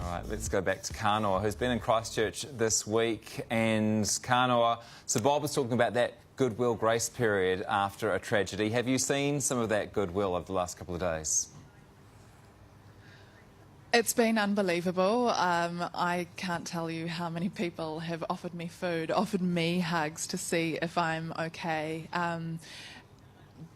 right, let's go back to Kanoa, who's been in Christchurch this week. And Kanoa, so Bob was talking about that goodwill grace period after a tragedy. Have you seen some of that goodwill over the last couple of days? It's been unbelievable. I can't tell you how many people have offered me food, offered me hugs to see if I'm okay.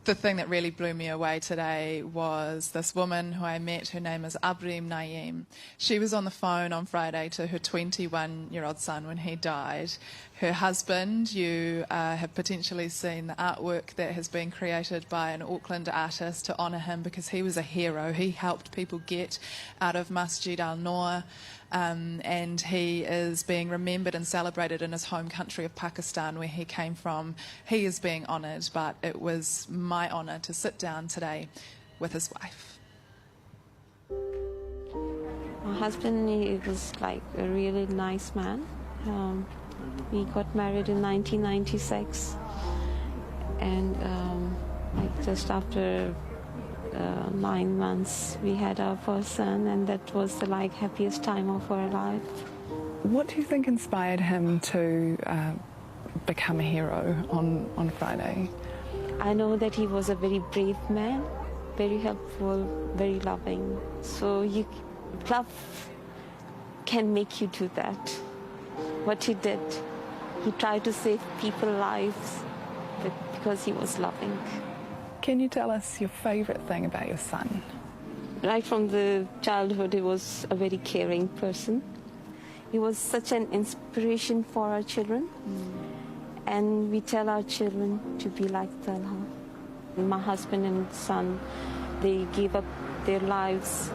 The thing that really blew me away today was this woman who I met. Her name is Abrim Naeem. She was on the phone on Friday to her 21-year-old son when he died. Her husband, you have potentially seen the artwork that has been created by an Auckland artist to honour him because he was a hero. He helped people get out of Masjid al-Noor. And he is being remembered and celebrated in his home country of Pakistan, where he came from. He is being honoured, but it was my honour to sit down today with his wife. My husband, he was like a really nice man. We got married in 1996, and like just after 9 months we had our first son, and that was the happiest time of our life. What do you think inspired him to become a hero on Friday? I know that he was a very brave man, very helpful, very loving. So love can make you do that. What he did, he tried to save people's lives because he was loving. Can you tell us your favourite thing about your son? Right from the childhood, he was a very caring person. He was such an inspiration for our children. And we tell our children to be like Talha. My husband and son, they gave up their lives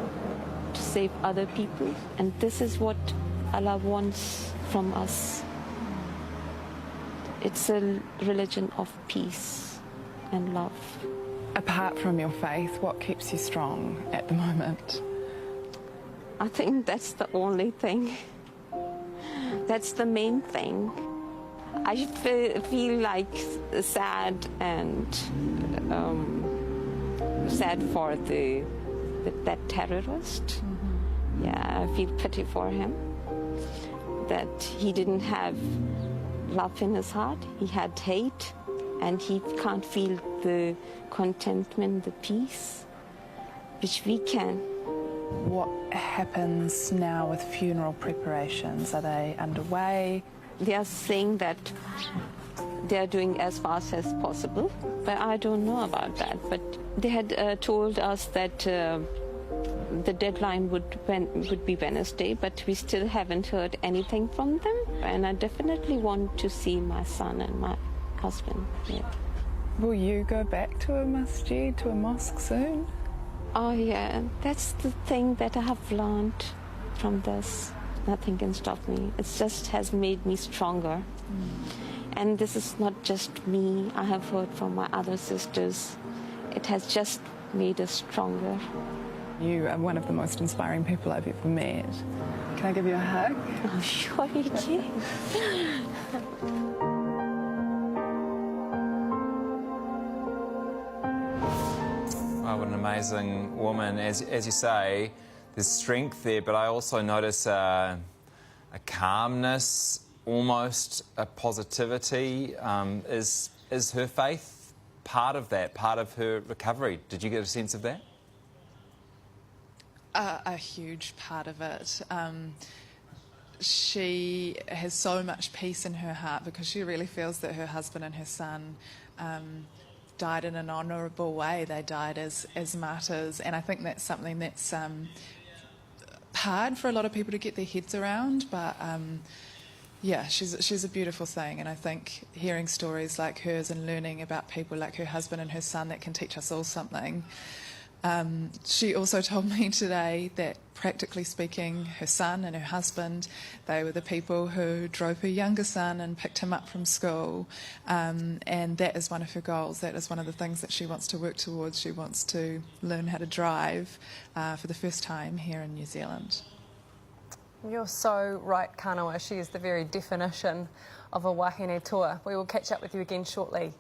to save other people. And this is what Allah wants from us. It's a religion of peace and love. Apart from your faith, what keeps you strong at the moment? I think that's the only thing. That's the main thing. I feel like sad and sad for that terrorist. Yeah, I feel pity for him. That he didn't have love in his heart. He had hate. And he can't feel the contentment, the peace, which we can. What happens now with funeral preparations? Are they underway? They are saying that they are doing as fast as possible, but I don't know about that. But they had told us that the deadline would be Wednesday, but we still haven't heard anything from them. And I definitely want to see my son and my husband. Yeah. Will you go back to a masjid, to a mosque soon? Oh yeah, that's the thing that I have learned from this. Nothing can stop me. It just has made me stronger. And this is not just me. I have heard from my other sisters. It has just made us stronger. You are one of the most inspiring people I've ever met. Can I give you a hug? Oh, sure you can. Oh, what an amazing woman. As you say, there's strength there, but I also notice a calmness, almost a positivity. Is her faith part of that, part of her recovery? Did you get a sense of that? A huge part of it. She has so much peace in her heart because she really feels that her husband and her son died in an honourable way. They died as martyrs, and I think that's something that's hard for a lot of people to get their heads around, but yeah, she's a beautiful thing, and I think hearing stories like hers and learning about people like her husband and her son, that can teach us all something. She also told me today that, practically speaking, her son and her husband, they were the people who drove her younger son and picked him up from school, and that is one of her goals. That is one of the things that she wants to work towards. She wants to learn how to drive for the first time here in New Zealand. You're so right, Kanoa. She is the very definition of a wahine toa. We will catch up with you again shortly.